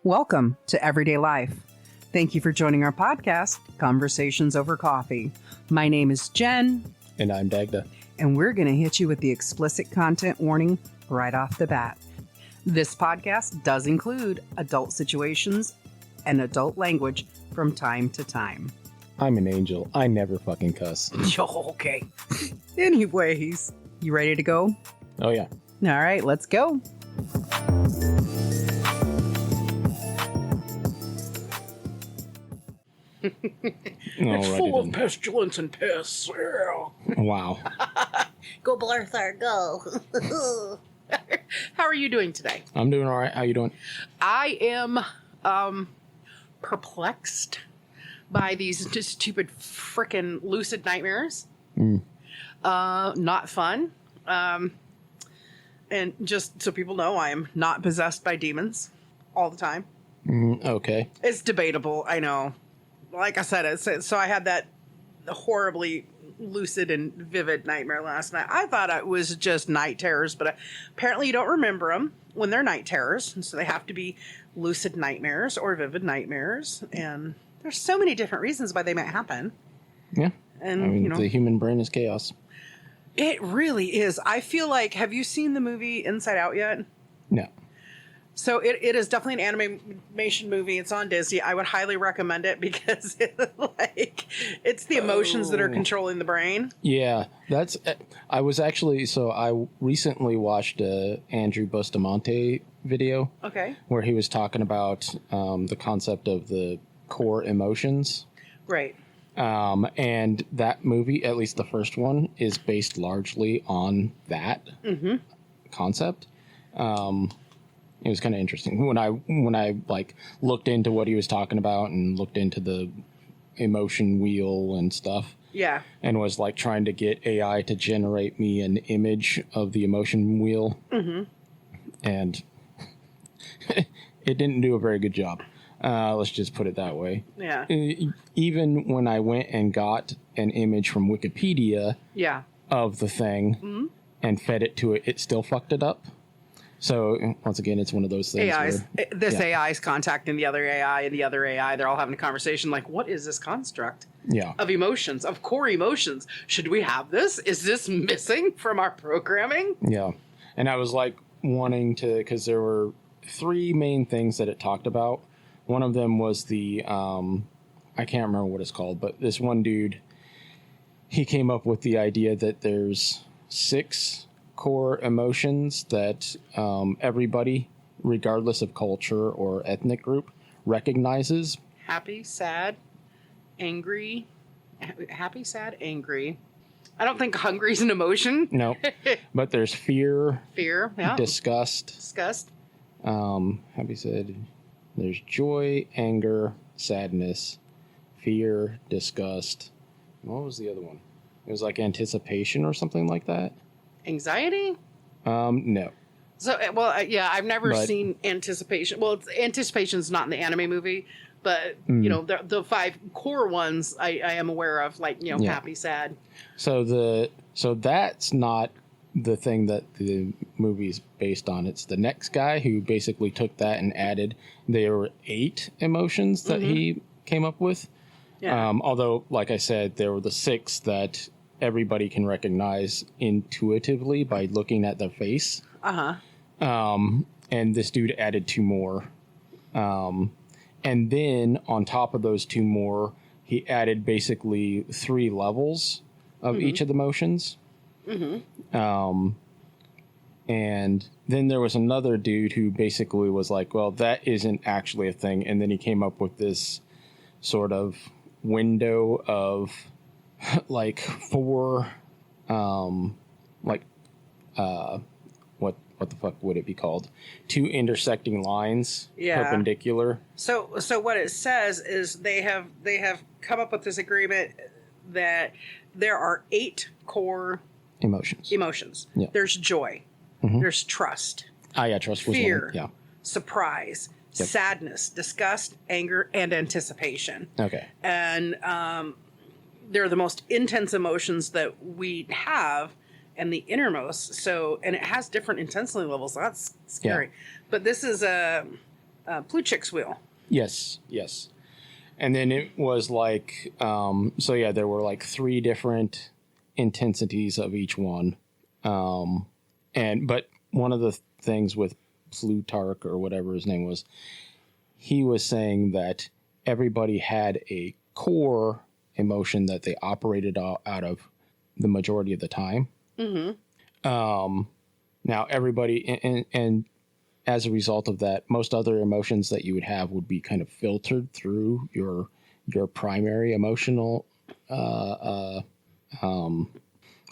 Welcome to Everyday Life. Thank you for joining our podcast, Conversations Over Coffee. My name is Jen. And I'm Dagda. And we're going to hit you with the explicit content warning right off the bat. This podcast does include adult situations and adult language from time to time. I'm an angel. I never fucking cuss. Okay. Anyways, you ready to go? Oh, yeah. All right, let's go. Full of pestilence and piss. Wow. Go, Blarthar, go. How are you doing today? I'm doing all right. How you doing? I am perplexed by these just stupid frickin' lucid nightmares. Not fun. And just so people know, I am not possessed by demons all the time. Okay. It's debatable, I know. Like I said, so I had that horribly lucid and vivid nightmare last night. I thought it was just night terrors, but apparently you don't remember them when they're night terrors. And so they have to be lucid nightmares or vivid nightmares. And there's so many different reasons why they might happen. Yeah. And, I mean, you know, the human brain is chaos. It really is. I feel like, have you seen the movie Inside Out yet? No. So it is definitely an animation movie. It's on Disney. I would highly recommend it because it's the emotions that are controlling the brain. Yeah, I recently watched a Andrew Bustamante video. Okay. Where he was talking about the concept of the core emotions. Right. And that movie, at least the first one, is based largely on that concept. It was kind of interesting when I like looked into what he was talking about and looked into the emotion wheel and stuff. Yeah. And was like trying to get AI to generate me an image of the emotion wheel. And it didn't do a very good job. Let's just put it that way. Yeah. Even when I went and got an image from Wikipedia of the thing and fed it to it, it still fucked it up. So, once again, it's one of those things AI is contacting the other AI and the other AI. They're all having a conversation like, what is this construct of emotions, of core emotions? Should we have this? Is this missing from our programming? Yeah. And I was like wanting to, because there were three main things that it talked about. One of them was the, I can't remember what it's called, but this one dude, he came up with the idea that there's 6 core emotions that everybody, regardless of culture or ethnic group, recognizes. Happy, sad, angry. Happy, sad, angry. I don't think hungry is an emotion. No. But there's fear. Fear, yeah. Disgust. Happy, sad. There's joy, anger, sadness, fear, disgust. What was the other one? It was like anticipation or something like that. Anxiety? No. So, I've never seen anticipation. Well, anticipation's not in the anime movie, but, you know, the 5 core ones I am aware of, like, you know, happy, sad. So that's not the thing that the movie's based on. It's the next guy who basically took that and added, there were 8 emotions that he came up with. Yeah. Although, like I said, there were the 6 that everybody can recognize intuitively by looking at their face. And this dude added 2 more. And then on top of those 2 more, he added basically 3 levels of each of the emotions. And then there was another dude who basically was like, well, that isn't actually a thing. And then he came up with this sort of window of like 4, what the fuck would it be called? 2 intersecting lines, perpendicular. So what it says is they have come up with this agreement that there are 8 core emotions. Yeah. There's joy. There's trust. Trust was fear, one. Yeah. Surprise, sadness, disgust, anger, and anticipation. Okay. And they're the most intense emotions that we have, and the innermost. So, and it has different intensity levels. So that's scary. Yeah. But this is Plutchik's wheel. Yes. And then it was like, there were like 3 different intensities of each one. But one of the things with Plutarch or whatever his name was, he was saying that everybody had a core emotion that they operated out of the majority of the time. Mm-hmm. Now everybody, and as a result of that, most other emotions that you would have would be kind of filtered through your primary emotional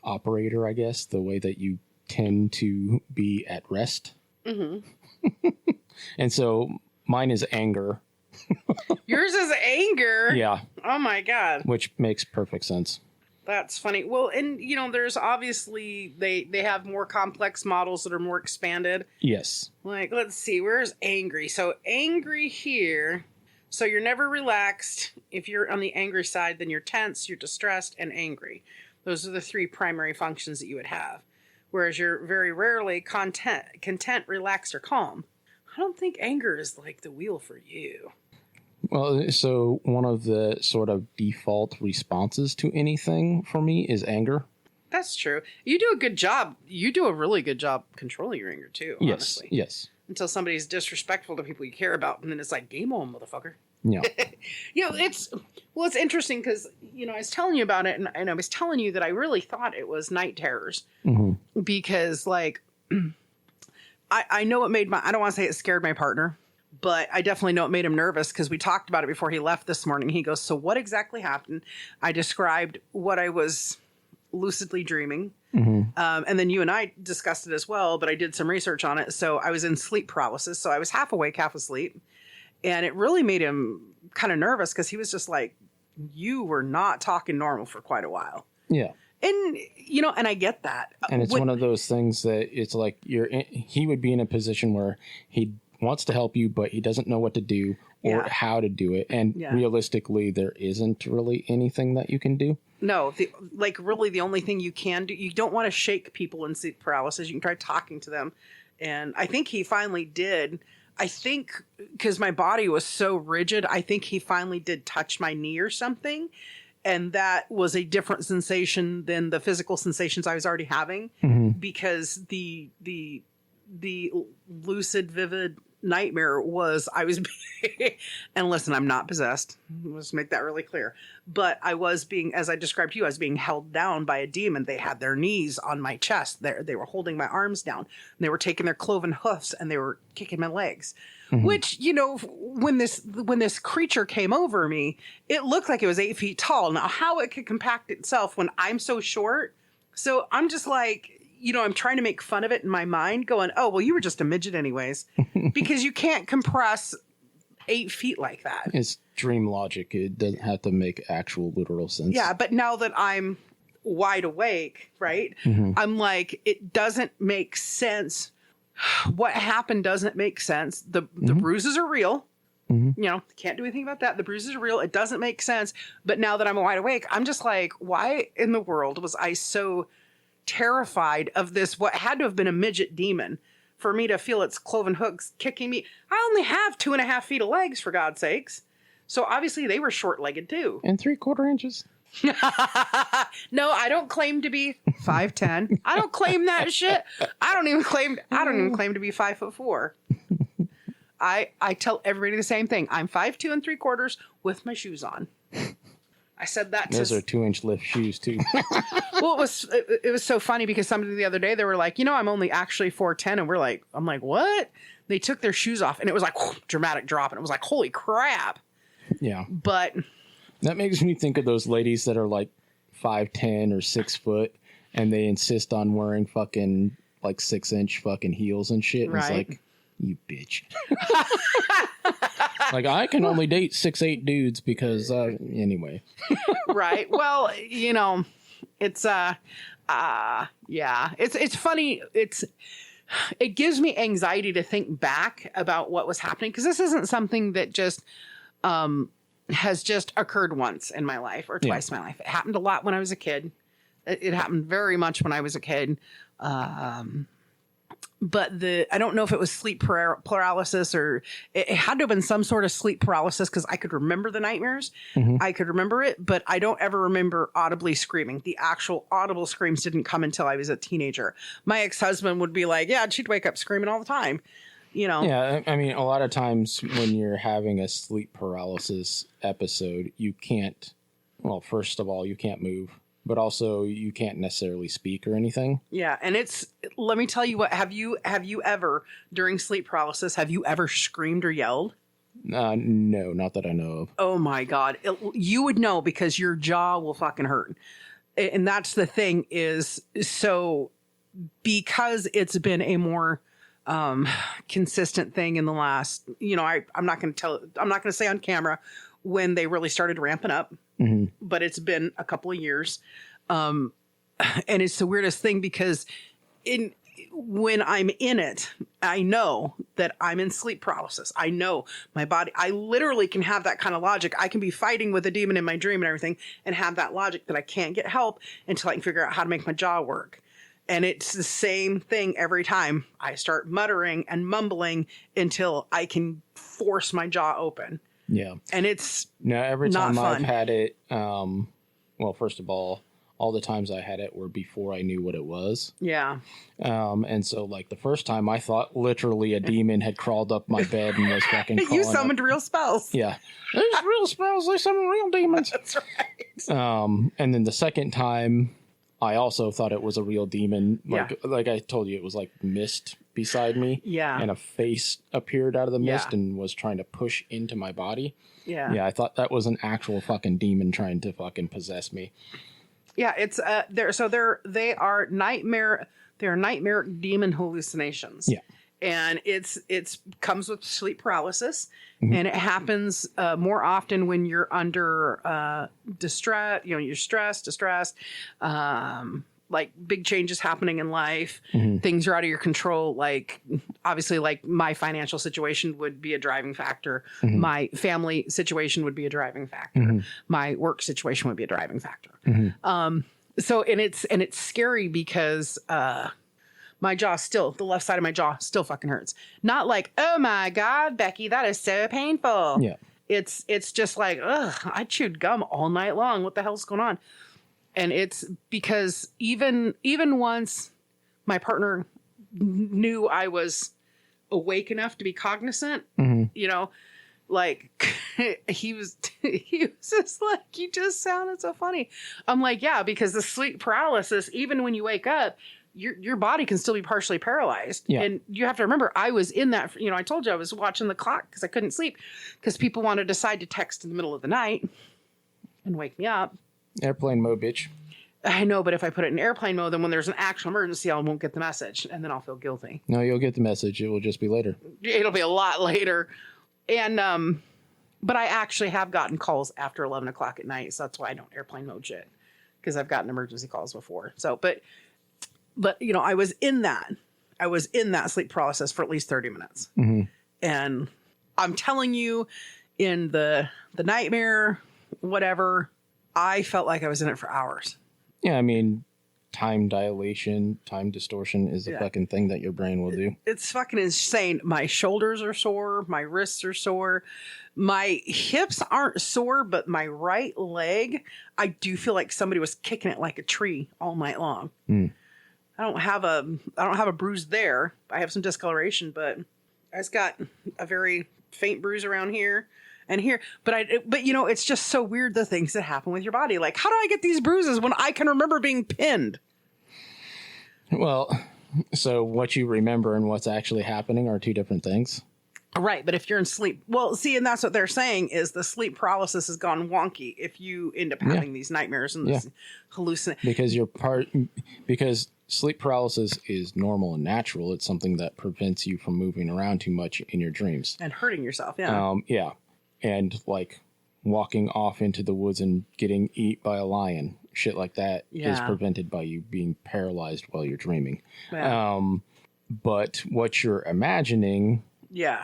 operator, I guess, the way that you tend to be at rest. Mm-hmm. And so mine is anger. Yours is anger? Yeah. Oh my God. Which makes perfect sense. That's funny. Well, and there's obviously they have more complex models that are more expanded. Yes. Like, let's see, where's angry? So angry here. So you're never relaxed. If you're on the angry side, then you're tense, you're distressed, and angry. Those are the 3 primary functions that you would have. Whereas you're very rarely content, relaxed, or calm. I don't think anger is like the wheel for you. Well, so one of the sort of default responses to anything for me is anger. That's true. You do a good job. You do a really good job controlling your anger too, honestly. Yes. Until somebody's disrespectful to people you care about, and then it's like, game on, motherfucker. Yeah. It's interesting because, I was telling you about it, and I was telling you that I really thought it was night terrors. Mm-hmm. Because, like, I know it made I don't want to say it scared my partner, but I definitely know it made him nervous because we talked about it before he left this morning. He goes, so what exactly happened? I described what I was lucidly dreaming. Mm-hmm. And then you and I discussed it as well, but I did some research on it. So I was in sleep paralysis. So I was half awake, half asleep. And it really made him kind of nervous because he was just like, you were not talking normal for quite a while. Yeah. And, and I get that. And it's one of those things that it's like he would be in a position where he wants to help you, but he doesn't know what to do or how to do it. And realistically, there isn't really anything that you can do. No, really the only thing you can do, you don't want to shake people in sleep paralysis. You can try talking to them. And I think he finally did. I think because my body was so rigid, I think he finally did touch my knee or something. And that was a different sensation than the physical sensations I was already having, because the lucid, vivid nightmare was and listen, I'm not possessed. Let's make that really clear. But I was being, as I described to you, I was being held down by a demon. They had their knees on my chest. They were holding my arms down. And they were taking their cloven hoofs and they were kicking my legs. Mm-hmm. Which, when this creature came over me, it looked like it was 8 feet tall. Now, how it could compact itself when I'm so short. So I'm just like, I'm trying to make fun of it in my mind going, oh, well, you were just a midget anyways, because you can't compress 8 feet like that. It's dream logic. It doesn't have to make actual literal sense. Yeah. But now that I'm wide awake, right. Mm-hmm. I'm like, it doesn't make sense. What happened doesn't make sense. The bruises are real. Mm-hmm. Can't do anything about that. The bruises are real. It doesn't make sense. But now that I'm wide awake, I'm just like, why in the world was I so terrified of this, what had to have been a midget demon, for me to feel its cloven hooks kicking me? I only have 2.5 feet of legs, for God's sakes. So obviously they were short-legged too. And 3/4 inches. No, I don't claim to be 5'10". I don't claim that shit. I don't even claim to be 5'4". I tell everybody the same thing. I'm 5'2 3/4 with my shoes on. I said that. Those are 2-inch lift shoes too. Well, it was so funny because somebody the other day, they were like, I'm only actually 4'10", and I'm like, what? They took their shoes off and it was like dramatic drop, and it was like, holy crap. Yeah. But that makes me think of those ladies that are like 5'10" or 6 foot, and they insist on wearing fucking like 6-inch fucking heels and shit. And right. It's like, you bitch. Like, I can only date 6'8" dudes because anyway. Right. Well, it's it's funny. It gives me anxiety to think back about what was happening, because this isn't something that just has just occurred once in my life or twice in my life. It happened a lot when I was a kid. It happened very much when I was a kid. but I don't know if it was sleep paralysis or it had to have been some sort of sleep paralysis because I could remember the nightmares. I could remember it, but I don't ever remember audibly screaming. The actual audible screams didn't come until I was a teenager. My ex-husband would be like, yeah, she'd wake up screaming all the time, you know? Yeah, I mean, a lot of times when you're having a sleep paralysis episode, you can't, well, first of all, you can't move. But also you can't necessarily speak or anything. Yeah. And let me tell you what, have you ever, during sleep paralysis, have you ever screamed or yelled? No, not that I know of. Oh my God. You would know because your jaw will fucking hurt. And that's the thing is, so because it's been a more consistent thing in the last, you know, I'm not going to say on camera when they really started ramping up. But it's been a couple of years. And it's the weirdest thing because when I'm in it, I know that I'm in sleep paralysis. I know my body, I literally can have that kind of logic. I can be fighting with a demon in my dream and everything and have that logic that I can't get help until I can figure out how to make my jaw work. And it's the same thing every time. I start muttering and mumbling until I can force my jaw open. Yeah. And it's every time not fun. I've had it, well, first of all the times I had it were before I knew what it was. Yeah. And so like the first time I thought literally a demon had crawled up my bed and was fucking You summoned real spells. Yeah. There's real spells. They summon real demons. That's right. And then the second time I also thought it was a real demon. Like I told you, it was like mist beside me. Yeah. And a face appeared out of the mist and was trying to push into my body. Yeah. Yeah, I thought that was an actual fucking demon trying to fucking possess me. Yeah, it's they are nightmare demon hallucinations. Yeah. And it's comes with sleep paralysis, and it happens more often when you're under distress. You know, you're distressed, like big changes happening in life. Things are out of your control. Like obviously, like my financial situation would be a driving factor. My family situation would be a driving factor. My work situation would be a driving factor. So it's scary because my jaw still, the left side of my jaw still fucking hurts. Not like, oh my God, Becky, that is so painful. Yeah. It's just like, ugh, I chewed gum all night long. What the hell's going on? And it's because even once my partner knew I was awake enough to be cognizant, you know, like he was just like, you just sounded so funny. I'm like, yeah, because the sleep paralysis, even when you wake up, your body can still be partially paralyzed. Yeah. And you have to remember, I was in that, you know, I told you I was watching the clock because I couldn't sleep because people want to decide to text in the middle of the night and wake me up. Airplane mode, bitch. I know, but if I put it in airplane mode, then when there's an actual emergency, I won't get the message and then I'll feel guilty. No, you'll get the message. It will just be later. It'll be a lot later. And, but I actually have gotten calls after 11 o'clock at night. So that's why I don't airplane mode shit, because I've gotten emergency calls before. So, but, you know, I was in that sleep paralysis for at least 30 minutes. And I'm telling you, in the nightmare, whatever, I felt like I was in it for hours. Yeah. I mean, time dilation, time distortion is a fucking thing that your brain will do. It's fucking insane. My shoulders are sore. My wrists are sore. My hips aren't sore, but my right leg, I do feel like somebody was kicking it like a tree all night long. I don't have a bruise there. I have some discoloration, but I just got a very faint bruise around here and here. But you know, it's just so weird, the things that happen with your body. Like, how do I get these bruises when I can remember being pinned? Well, so what you remember and what's actually happening are two different things. Right, but if you're in sleep, well, see, and that's what they're saying is the sleep paralysis has gone wonky if you end up having these nightmares and this hallucination. Because sleep paralysis is normal and natural. It's something that prevents you from moving around too much in your dreams And hurting yourself, yeah. And like walking off into the woods and getting eat by a lion, shit like that is prevented by you being paralyzed while you're dreaming. Yeah. But what you're imagining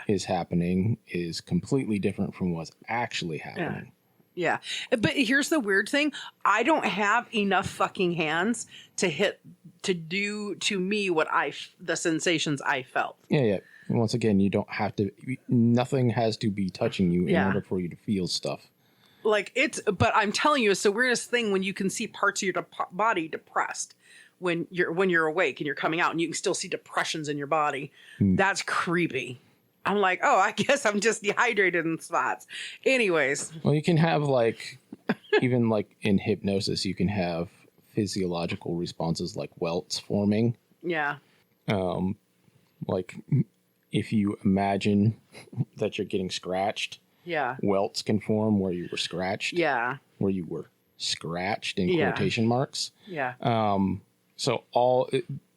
is happening is completely different from what's actually happening. Yeah. But here's the weird thing. I don't have enough fucking hands to to do to me what the sensations I felt. Yeah. Once again, you don't have to. Nothing has to be touching you in order for you to feel stuff. Like but I'm telling you, it's the weirdest thing when you can see parts of your body depressed when you're awake and you're coming out, and you can still see depressions in your body. That's creepy. I'm like, oh, I guess I'm just dehydrated in spots. Anyways. Well, you can have like, even like in hypnosis, you can have physiological responses like welts forming. Yeah. Like if you imagine that you're getting scratched, welts can form where you were scratched. Yeah. Where you were scratched in quotation marks. Yeah. So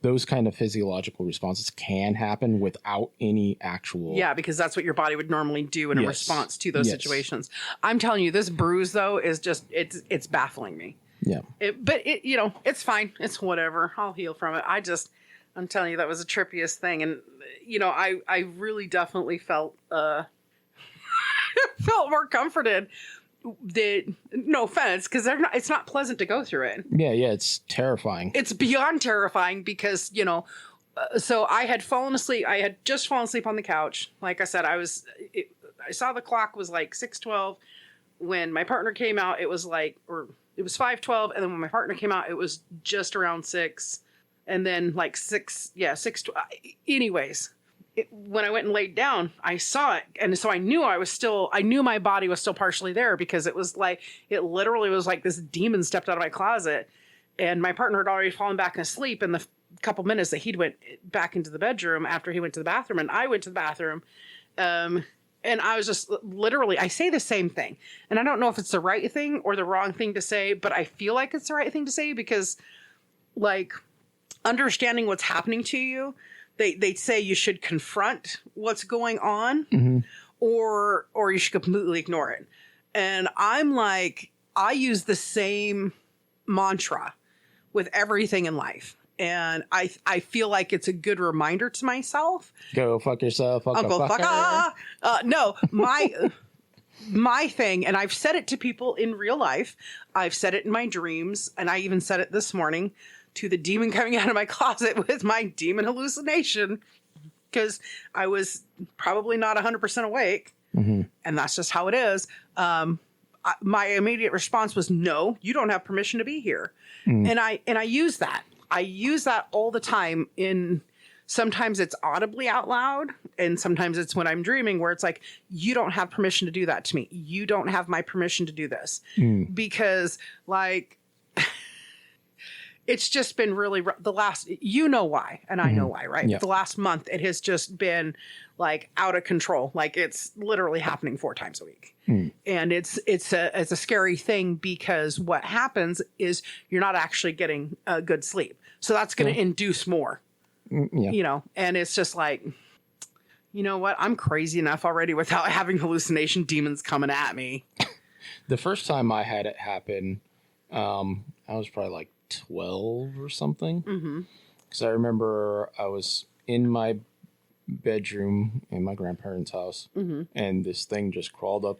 those kind of physiological responses can happen without any actual... Yeah, because that's what your body would normally do in a response to those situations. I'm telling you, this bruise, though, is just, it's baffling me. Yeah. But it's fine. It's whatever. I'll heal from it. I'm telling you, that was the trippiest thing. And, I really definitely felt more comforted. No offense, because it's not pleasant to go through it. Yeah, it's terrifying. It's beyond terrifying because, so I had fallen asleep. I had just fallen asleep on the couch. Like I said, I saw the clock was like 6:12. When my partner came out, it was 5:12. And then when my partner came out, it was just around 6. And then like 6. Anyways. When I went and laid down, I saw it. And so I knew my body was still partially there, because it literally was like this demon stepped out of my closet, and my partner had already fallen back asleep in the couple minutes that he'd went back into the bedroom after he went to the bathroom, and I went to the bathroom. And I was just literally, I say the same thing, and I don't know if it's the right thing or the wrong thing to say, but I feel like it's the right thing to say, because like understanding what's happening to you, they say you should confront what's going on, or you should completely ignore it. And I'm like, I use the same mantra with everything in life. And I feel like it's a good reminder to myself. Go fuck yourself, Uncle fucker. No, my thing, and I've said it to people in real life. I've said it in my dreams, and I even said it this morning to the demon coming out of my closet with my demon hallucination, because I was probably not 100% awake. And that's just how it is. My immediate response was, no, you don't have permission to be here. And I use that. I use that all the time. Sometimes it's audibly out loud, and sometimes it's when I'm dreaming, where it's like, you don't have permission to do that to me. You don't have my permission to do this. Because like, it's just been really the last, why, and I know why, right? Yeah. The last month, it has just been like out of control. Like, it's literally happening 4 times a week. And it's a scary thing, because what happens is you're not actually getting a good sleep. So that's going to induce more, and it's just like, you know what? I'm crazy enough already without having hallucination demons coming at me. The first time I had it happen, I was probably like 12 or something, because I remember I was in my bedroom in my grandparents' house, and this thing just crawled up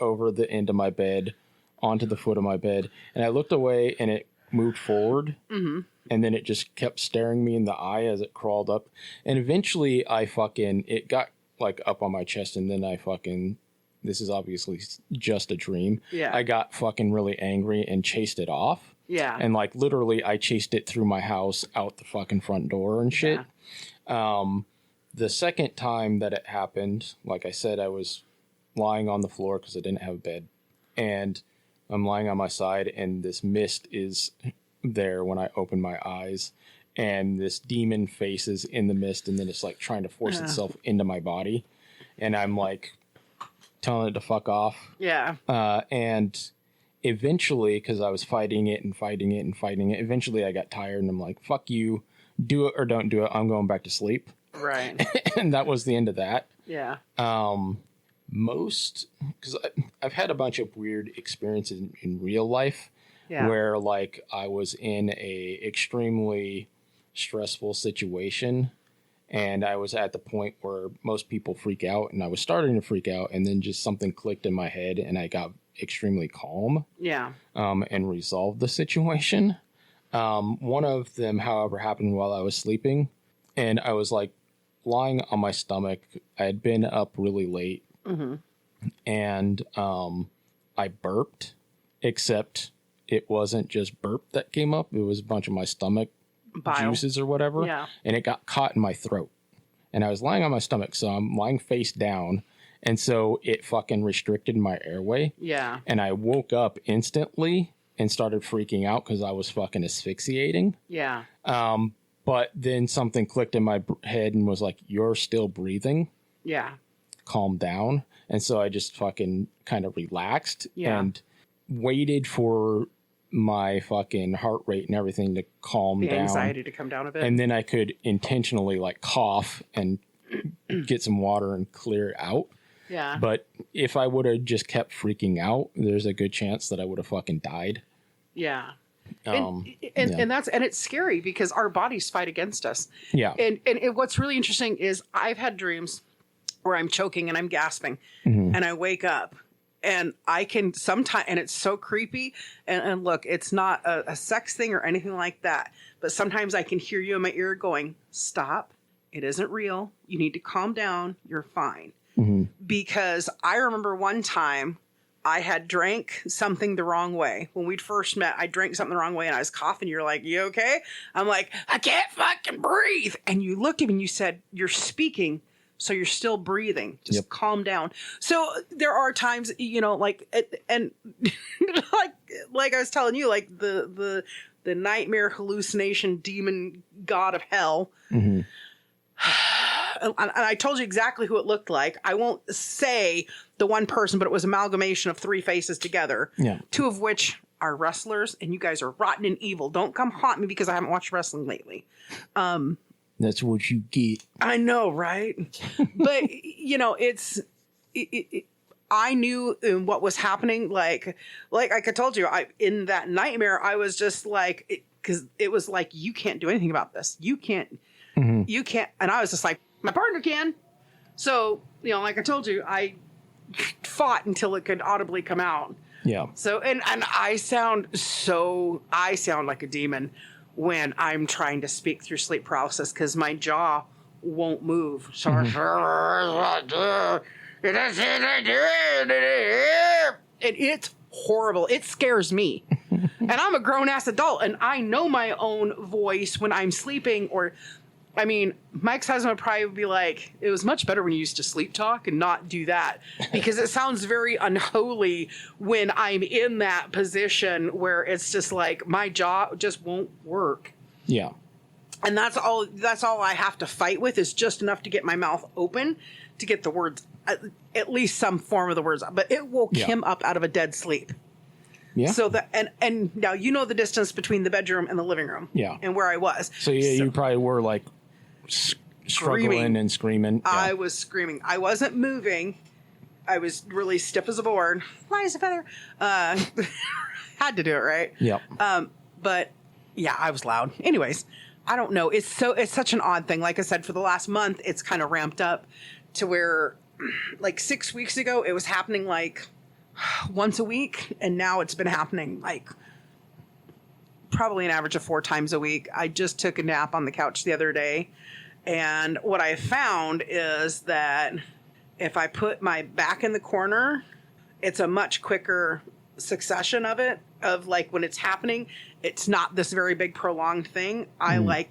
over the end of my bed onto the foot of my bed, and I looked away, and it moved forward, and then it just kept staring me in the eye as it crawled up, and eventually it got like up on my chest, and then this is obviously just a dream. Yeah. I got fucking really angry and chased it off. Yeah. And like literally I chased it through my house, out the fucking front door and shit. The second time that it happened, like I said, I was lying on the floor because I didn't have a bed. And I'm lying on my side, and this mist is there when I open my eyes. And this demon faces in the mist, and then it's like trying to force itself into my body. And I'm like telling it to fuck off. Yeah. And eventually, because I was fighting it, eventually I got tired, and I'm like, fuck you, do it or don't do it, I'm going back to sleep. Right. And that was the end of that. Yeah. Because I've had a bunch of weird experiences in real life, where like I was in a extremely stressful situation, and I was at the point where most people freak out, and I was starting to freak out, and then just something clicked in my head, and I got extremely calm. Yeah. And resolved the situation. One of them, however, happened while I was sleeping, and I was like lying on my stomach. I had been up really late, and I burped, except it wasn't just burp that came up. It was a bunch of my stomach Bile. juices or whatever, and it got caught in my throat. And I was lying on my stomach, so I'm lying face down, and so it fucking restricted my airway. Yeah. And I woke up instantly and started freaking out because I was fucking asphyxiating. Yeah. But then something clicked in my head and was like, "You're still breathing. Yeah. Calm down." And so I just fucking kind of relaxed and waited for my fucking heart rate and everything to calm down. The anxiety to come down a bit. And then I could intentionally like cough and get some water and clear it out. Yeah. But if I would have just kept freaking out, there's a good chance that I would have fucking died. Yeah. Yeah. And that's, and it's scary because our bodies fight against us. Yeah. And what's really interesting is I've had dreams where I'm choking and I'm gasping and I wake up and I can sometimes, and it's so creepy. And look, it's not a sex thing or anything like that, but sometimes I can hear you in my ear going, "Stop. It isn't real. You need to calm down. You're fine." Because I remember one time I had drank something the wrong way. When we'd first met, I drank something the wrong way and I was coughing. You're like, "You okay?" I'm like, "I can't fucking breathe." And you looked at me and you said, "You're speaking, so you're still breathing. Just calm down." So there are times, you know, like, and like I was telling you, like the nightmare hallucination demon god of hell. And I told you exactly who it looked like. I won't say the one person, but it was an amalgamation of three faces together. Yeah. Two of which are wrestlers, and you guys are rotten and evil. Don't come haunt me because I haven't watched wrestling lately. That's what you get. I know, right? But, you know, I knew what was happening. Like I told you, in that nightmare, I was just like, because it was like, you can't do anything about this. You can't. You can't. And I was just like, my partner can. So, you know, like I told you, I fought until it could audibly come out. Yeah. So, and I sound like a demon when I'm trying to speak through sleep paralysis because my jaw won't move. So, and it's horrible. It scares me. And I'm a grown ass adult and I know my own voice when I'm sleeping. Or, I mean, Mike's husband would probably be like, "It was much better when you used to sleep talk and not do that," because it sounds very unholy when I'm in that position where it's just like my jaw just won't work. Yeah. And that's all I have to fight with is just enough to get my mouth open to get the words, at least some form of the words. But it woke him up out of a dead sleep. Yeah. So that, and now you know the distance between the bedroom and the living room. Yeah. And where I was. So you probably were like struggling and screaming. Yeah. I was screaming. I wasn't moving. I was really stiff as a board. Light as a feather. Had to do it, right? Yeah. But yeah, I was loud. Anyways, I don't know. It's such an odd thing. Like I said, for the last month, it's kind of ramped up to where like 6 weeks ago, it was happening like once a week. And now it's been happening like probably an average of 4 times a week. I just took a nap on the couch the other day. And what I found is that if I put my back in the corner, it's a much quicker succession of it, of like when it's happening, it's not this very big prolonged thing.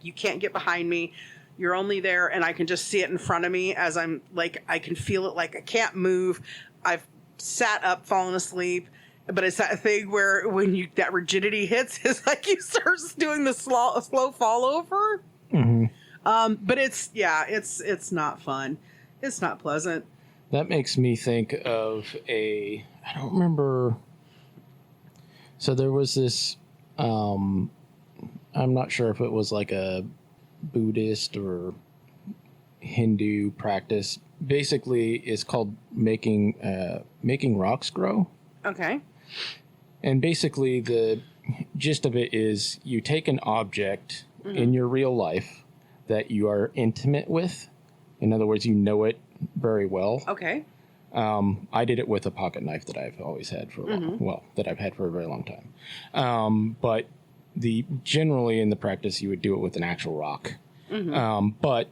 You can't get behind me. You're only there and I can just see it in front of me as I'm like, I can feel it, like I can't move. I've sat up, fallen asleep. But it's that thing where when that rigidity hits, it's like you start doing the slow fall over. But it's not fun. It's not pleasant. That makes me think of I don't remember. So there was this, I'm not sure if it was like a Buddhist or Hindu practice. Basically, it's called making rocks grow. Okay. And basically the gist of it is you take an object in your real life that you are intimate with. In other words, you know it very well. Okay. I did it with a pocket knife that I've always had for a while. Well, that I've had for a very long time. But generally in the practice you would do it with an actual rock, but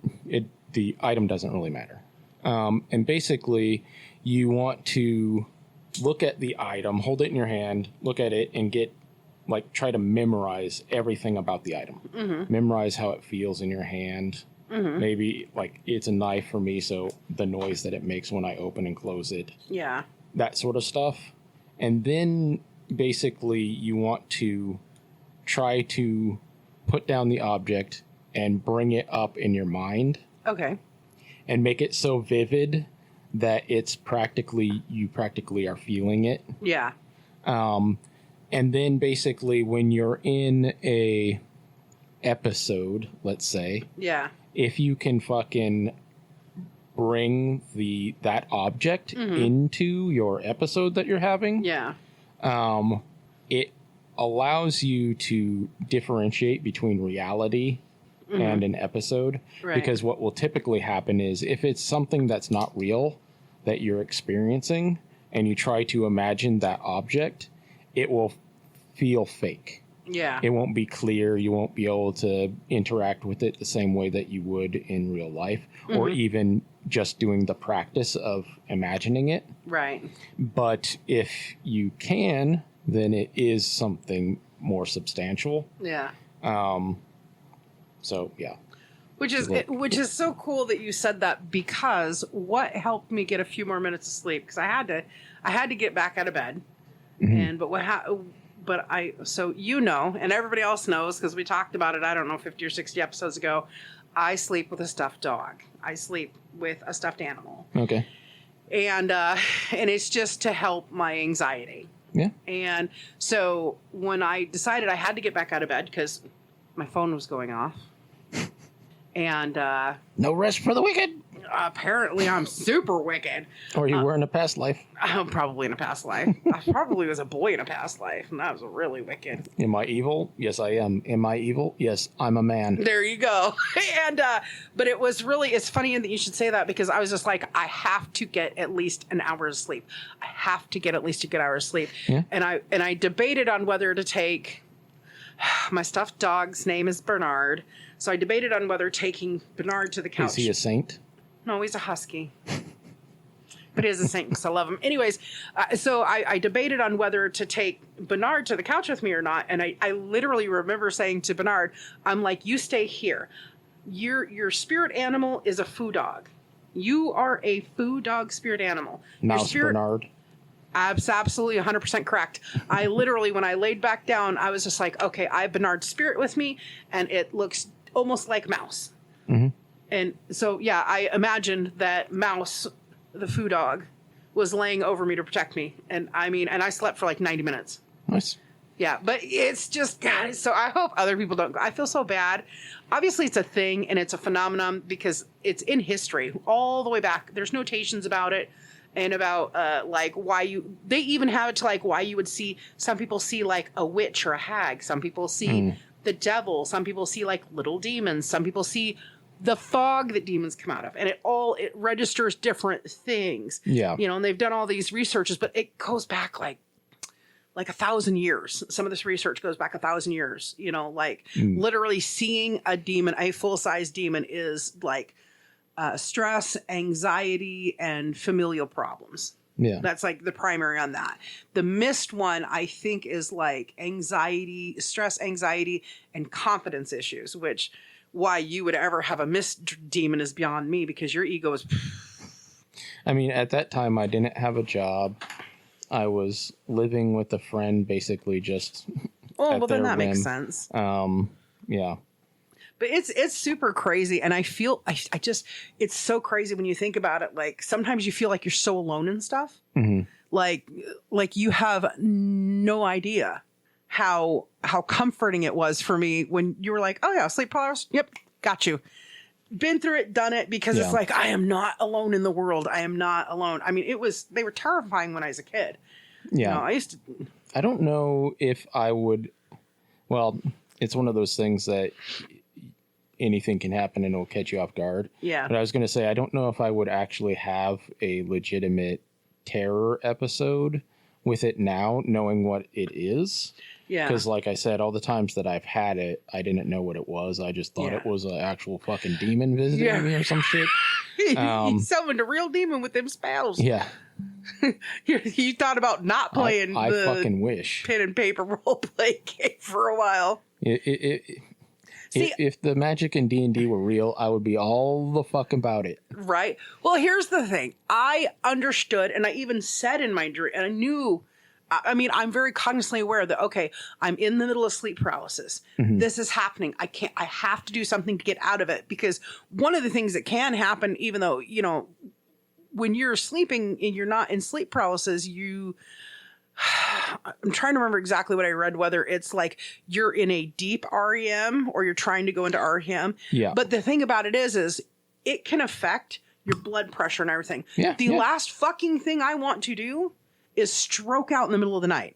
the item doesn't really matter. And basically, you want to look at the item, hold it in your hand, look at it, and try to memorize everything about the item. Memorize how it feels in your hand. Maybe it's a knife for me, so the noise that it makes when I open and close it. Yeah. That sort of stuff. And then basically you want to try to put down the object and bring it up in your mind. Okay. And make it so vivid that you practically are feeling it. Yeah. And then basically when you're in a episode, let's say. Yeah. If you can fucking bring that object into your episode that you're having. Yeah. It allows you to differentiate between reality and an episode. Right. Because what will typically happen is if it's something that's not real that you're experiencing and you try to imagine that object, it will feel fake. Yeah. It won't be clear. You won't be able to interact with it the same way that you would in real life or even just doing the practice of imagining it. Right. But if you can, then it is something more substantial. Yeah. So, yeah. Which is so cool that you said that, because what helped me get a few more minutes of sleep, because I had to get back out of bed. And so and everybody else knows because we talked about it, I don't know, 50 or 60 episodes ago, I sleep with a stuffed dog. I sleep with a stuffed animal. Okay. And it's just to help my anxiety. Yeah. And so when I decided I had to get back out of bed because my phone was going off. And no rest for the wicked. Apparently, I'm super wicked. Or you were in a past life. I'm probably in a past life. I probably was a boy in a past life, and that was really wicked. Am I evil? Yes, I am. Am I evil? Yes, I'm a man. There you go. And but it's funny that you should say that, because I was just like, I have to get at least an hour's sleep. I have to get at least a good hour's sleep. Yeah. And I debated on whether to take. My stuffed dog's name is Bernard. So I debated on whether taking Bernard to the couch. Is he a saint? No, he's a husky. But he is a saint because I love him. Anyways, so I debated on whether to take Bernard to the couch with me or not. And I literally remember saying to Bernard, I'm like, you stay here. Your spirit animal is a foo dog. You are a foo dog spirit animal. Mouse Bernard. Absolutely 100% correct. I literally, when I laid back down, I was just like, okay, I have Bernard's spirit with me, and it looks almost like Mouse. And so, yeah, I imagined that Mouse, the foo dog, was laying over me to protect me. And I slept for like 90 minutes. Nice. Yeah, but it's just, God, so I hope other people don't. I feel so bad. Obviously, it's a thing and it's a phenomenon because it's in history all the way back. There's notations about it. And about they even have it to like why you would see, some people see like a witch or a hag. Some people see the devil. Some people see like little demons. Some people see the fog that demons come out of. And it registers different things. Yeah. And they've done all these researches, but it goes back like 1,000 years. Some of this research goes back 1,000 years, literally seeing a demon, a full-size demon is like, stress, anxiety, and familial problems. Yeah. That's like the primary on that. The mist one, I think, is like anxiety, stress, anxiety, and confidence issues, which why you would ever have a mist demon is beyond me, because your ego is... I mean, at that time, I didn't have a job. I was living with a friend, basically just well, then that makes sense. Yeah. But it's super crazy, and I feel I just it's so crazy when you think about it. Like sometimes you feel like you're so alone and stuff. Like you have no idea how comforting it was for me when you were like, oh yeah, sleep hours. Yep, got you. Been through it, done it, because it's like I am not alone in the world. I am not alone. I mean, they were terrifying when I was a kid. Yeah, I don't know if I would. Well, it's one of those things that anything can happen and it'll catch you off guard. Yeah. But I was going to say, I don't know if I would actually have a legitimate terror episode with it now, knowing what it is. Yeah. Because, like I said, all the times that I've had it, I didn't know what it was. I just thought it was an actual fucking demon visiting me or some shit. He summoned a real demon with them spells. Yeah. You thought about not playing I the fucking wish. pen and paper role play game for a while. If the magic in D&D were real, I would be all the fuck about it. Right. Well, here's the thing. I understood, and I even said in my dream, and I knew. I mean, I'm very cognizantly aware that, okay, I'm in the middle of sleep paralysis. Mm-hmm. This is happening. I have to do something to get out of it, because one of the things that can happen, even though, you know, when you're sleeping and you're not in sleep paralysis, I'm trying to remember exactly what I read, whether it's like you're in a deep REM or you're trying to go into REM. Yeah. But the thing about it is it can affect your blood pressure and everything. Yeah. The last fucking thing I want to do is stroke out in the middle of the night.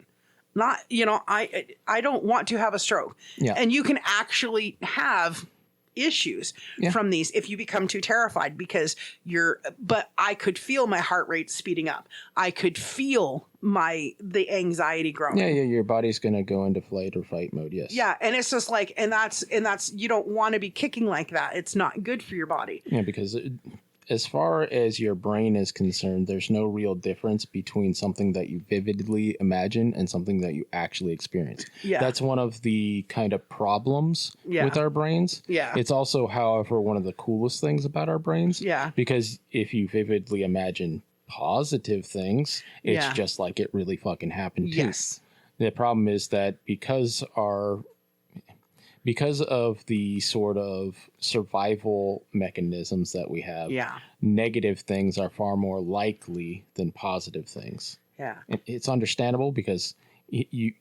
Not, you know, I don't want to have a stroke. Yeah. And you can actually have issues from these if you become too terrified, because but I could feel my heart rate speeding up. I could feel the anxiety growing. Yeah, your body's going to go into flight or fight mode, yes. Yeah, and it's just like, and that's you don't want to be kicking like that. It's not good for your body. Yeah, because as far as your brain is concerned, there's no real difference between something that you vividly imagine and something that you actually experience. Yeah. That's one of the kind of problems with our brains. Yeah. It's also, however, one of the coolest things about our brains. Yeah. Because if you vividly imagine positive things, it's just like it really fucking happened too. Yes. The problem is that because of the sort of survival mechanisms that we have, negative things are far more likely than positive things. Yeah. It's understandable because you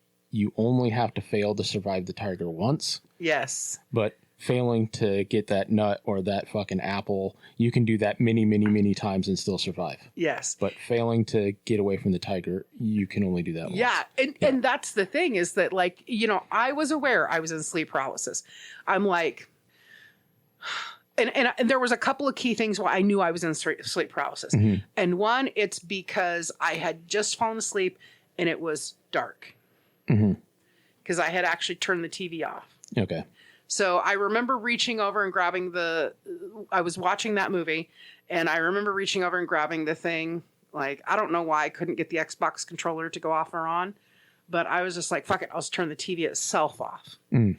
only have to fail to survive the tiger once. Yes. But failing to get that nut or that fucking apple, you can do that many, many, many times and still survive. Yes. But failing to get away from the tiger, you can only do that once. Yeah. And that's the thing, is that, like, you know, I was aware I was in sleep paralysis. I'm like, and there was a couple of key things why I knew I was in sleep paralysis. Mm-hmm. And one, it's because I had just fallen asleep and it was dark. Because I had actually turned the TV off. Okay. So I remember reaching over and grabbing I was watching that movie, and I remember reaching over and grabbing the thing. Like, I don't know why I couldn't get the Xbox controller to go off or on, but I was just like, fuck it, I'll just turn the TV itself off. And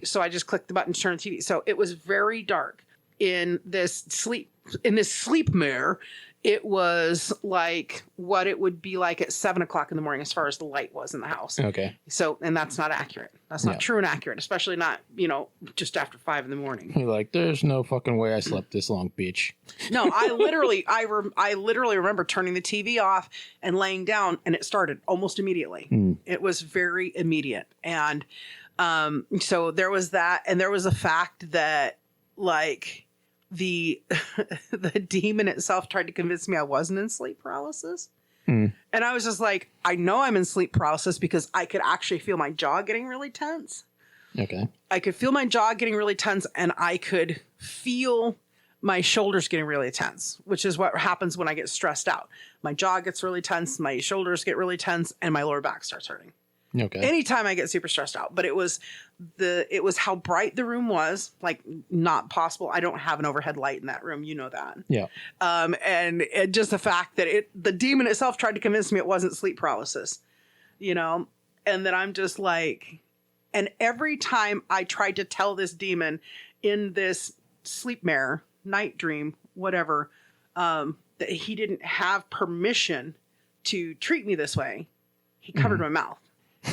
so I just clicked the button to turn the TV. So it was very dark in this sleepmare. It was like what it would be like at 7 o'clock in the morning as far as the light was in the house. Okay. So, and that's not accurate. That's not true and accurate, especially not, you know, just after 5 in the morning. You're like, there's no fucking way I slept this long, bitch. No, I literally remember turning the TV off and laying down, and it started almost immediately. It was very immediate. And so there was that, and there was the fact that, like, the demon itself tried to convince me I wasn't in sleep paralysis. And I was just like, I know I'm in sleep paralysis because I could actually feel my jaw getting really tense. Okay. I could feel my jaw getting really tense, and I could feel my shoulders getting really tense, which is what happens when I get stressed out. My jaw gets really tense, my shoulders get really tense, and my lower back starts hurting. Okay. Anytime I get super stressed out. But it was how bright the room was, like, not possible. I don't have an overhead light in that room, you know that. Yeah. And just the fact that the demon itself tried to convince me it wasn't sleep paralysis, you know, and then I'm just like, and every time I tried to tell this demon in this sleepmare, night dream, whatever, that he didn't have permission to treat me this way, he covered my mouth.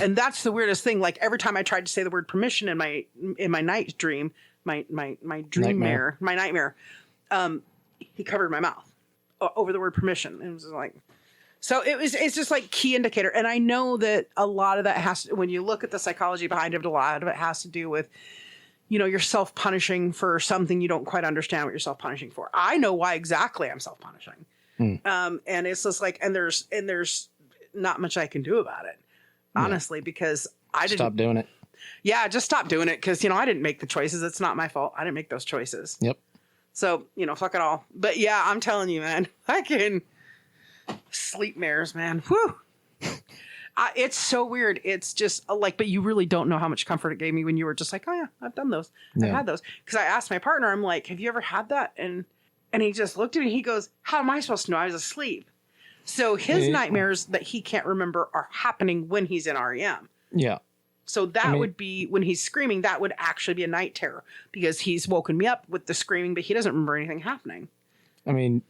And that's the weirdest thing. Like, every time I tried to say the word permission in my night dream, my nightmare, he covered my mouth over the word permission. And it was like, so it's just like key indicator. And I know that a lot of that when you look at the psychology behind it, a lot of it has to do with, you know, you're self-punishing for something you don't quite understand what you're self-punishing for. I know why exactly I'm self-punishing. And it's just like, and there's not much I can do about it. Honestly, because I didn't stop doing it. Yeah, just stop doing it, because, you know, I didn't make the choices. It's not my fault. I didn't make those choices. Yep. So, you know, fuck it all. But yeah, I'm telling you, man, I can sleep mares, man. Whew. It's so weird. It's just like, but you really don't know how much comfort it gave me when you were just like, oh yeah, I've done those. I've had those. Because I asked my partner, I'm like, have you ever had that? And he just looked at me. He goes, how am I supposed to know? I was asleep. So his nightmares that he can't remember are happening when he's in REM. Yeah. So that would be when he's screaming, that would actually be a night terror because he's woken me up with the screaming, but he doesn't remember anything happening. I mean,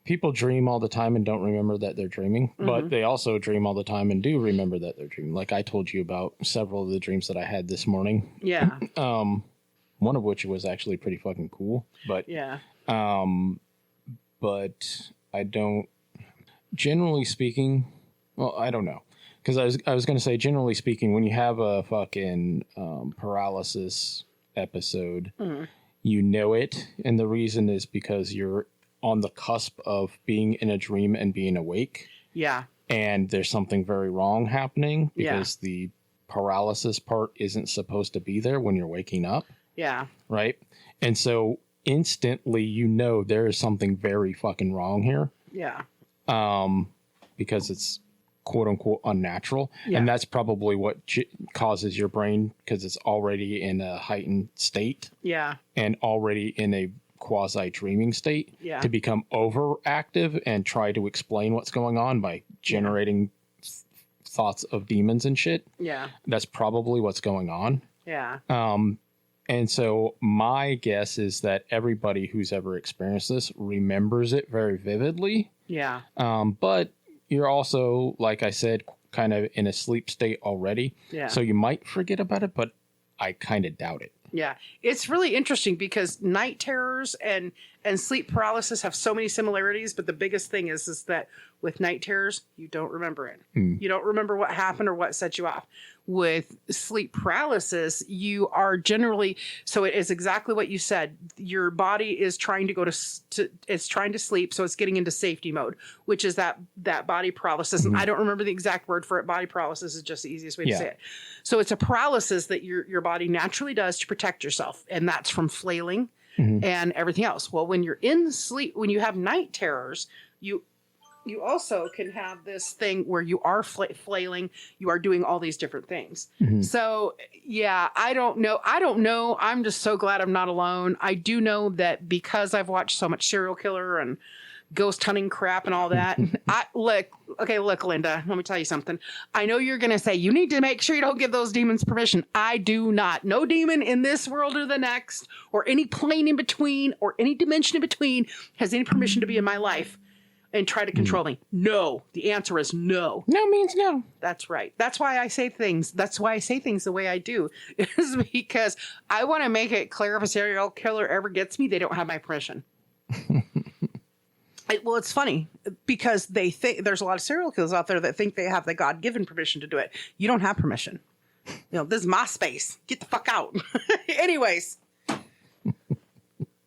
people dream all the time and don't remember that they're dreaming, but they also dream all the time and do remember that they're dreaming. Like I told you about several of the dreams that I had this morning. Yeah. One of which was actually pretty fucking cool, but yeah. But I don't, generally speaking, well, I don't know. Because I was going to say, generally speaking, when you have a fucking paralysis episode, you know it. And the reason is because you're on the cusp of being in a dream and being awake. Yeah. And there's something very wrong happening because the paralysis part isn't supposed to be there when you're waking up. Yeah. Right? And so instantly you know there is something very fucking wrong here. Yeah. Because it's quote unquote unnatural. Yeah. And that's probably what causes your brain, because it's already in a heightened state. Yeah. And already in a quasi dreaming state to become overactive and try to explain what's going on by generating thoughts of demons and shit. Yeah. That's probably what's going on. Yeah. And so my guess is that everybody who's ever experienced this remembers it very vividly. Yeah. But you're also, like I said, kind of in a sleep state already. Yeah. So you might forget about it, but I kind of doubt it. Yeah. It's really interesting because night terrors and sleep paralysis have so many similarities, but the biggest thing is that with night terrors, you don't remember it. You don't remember what happened or what set you off. With sleep paralysis, you are generally, so it is exactly what you said. Your body is trying to go it's trying to sleep, so it's getting into safety mode, which is that body paralysis. And I don't remember the exact word for it. Body paralysis is just the easiest way to say it. So it's a paralysis that your body naturally does to protect yourself, and that's from flailing and everything else. Well, when you're in sleep, when you have night terrors, you also can have this thing where you are flailing, you are doing all these different things. So, yeah, I don't know. I'm just so glad I'm not alone. I do know that because I've watched so much serial killer and ghost hunting crap and all that. Look, Linda, let me tell you something. I know you're going to say you need to make sure you don't give those demons permission. I do not. No demon in this world or the next, or any plane in between, or any dimension in between has any permission to be in my life and try to control me. No. The answer is no. No means no. That's right. That's why I say things. That's why I say things the way I do. Is because I want to make it clear if a serial killer ever gets me, they don't have my permission. Well, it's funny because they think there's a lot of serial killers out there that think they have the God-given permission to do it. You don't have permission. This is my space. Get the fuck out. Anyways.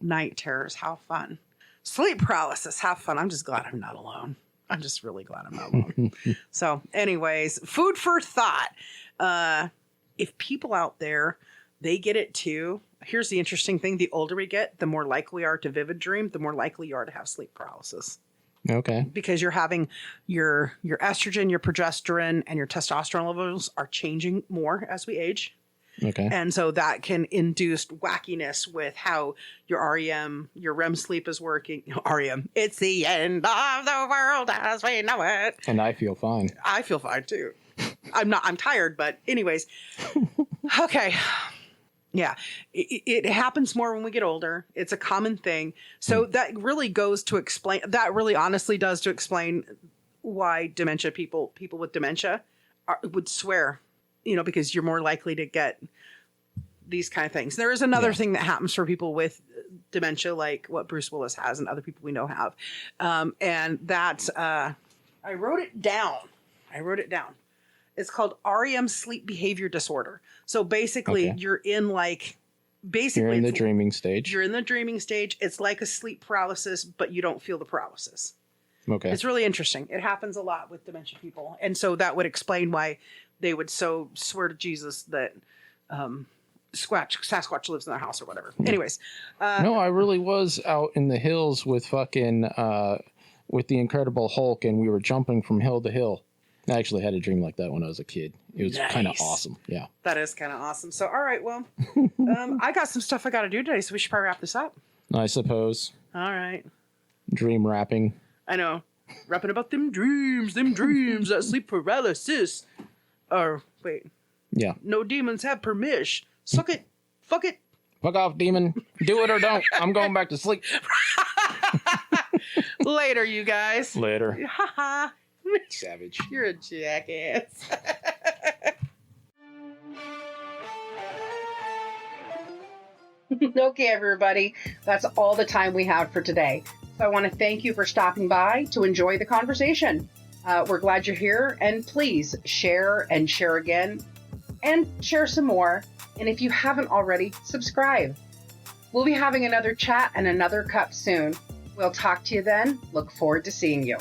Night terrors. How fun. Sleep paralysis, have fun. I'm just glad I'm not alone. I'm just really glad I'm not alone. So, anyways, food for thought. If people out there, they get it too. Here's the interesting thing. The older we get, the more likely we are to vivid dream, the more likely you are to have sleep paralysis. Okay. Because you're having your estrogen, your progesterone, and your testosterone levels are changing more as we age. Okay. And so that can induce wackiness with how your REM sleep is working. REM. It's the end of the world as we know it. And I feel fine. I feel fine too. I'm tired, but anyways. Okay. Yeah. It happens more when we get older. It's a common thing. So that really honestly does to explain why dementia people with dementia would swear, because you're more likely to get these kind of things. There is another thing that happens for people with dementia, like what Bruce Willis has and other people we know have. And that's, I wrote it down. It's called REM sleep behavior disorder. So basically you're in the dreaming stage. You're in the dreaming stage. It's like a sleep paralysis, but you don't feel the paralysis. Okay. It's really interesting. It happens a lot with dementia people. And so that would explain why they would so swear to Jesus that Sasquatch lives in their house or whatever. Anyways. No, I really was out in the hills with fucking, with the Incredible Hulk, and we were jumping from hill to hill. I actually had a dream like that when I was a kid. It was kind of Nice. awesome. Yeah. That is kind of awesome. So, all right, well, I got some stuff I got to do today, so we should probably wrap this up. I suppose. All right. Dream rapping. I know. Rapping about them dreams, that sleep paralysis. Or, wait. Yeah. No demons have permission. Suck it. Fuck it. Fuck off, demon. Do it or don't. I'm going back to sleep. Later, you guys. Later. Haha. Savage. You're a jackass. Okay, everybody. That's all the time we have for today. So I want to thank you for stopping by to enjoy the conversation. We're glad you're here, and please share and share again and share some more. And if you haven't already, subscribe. We'll be having another chat and another cup soon. We'll talk to you then. Look forward to seeing you.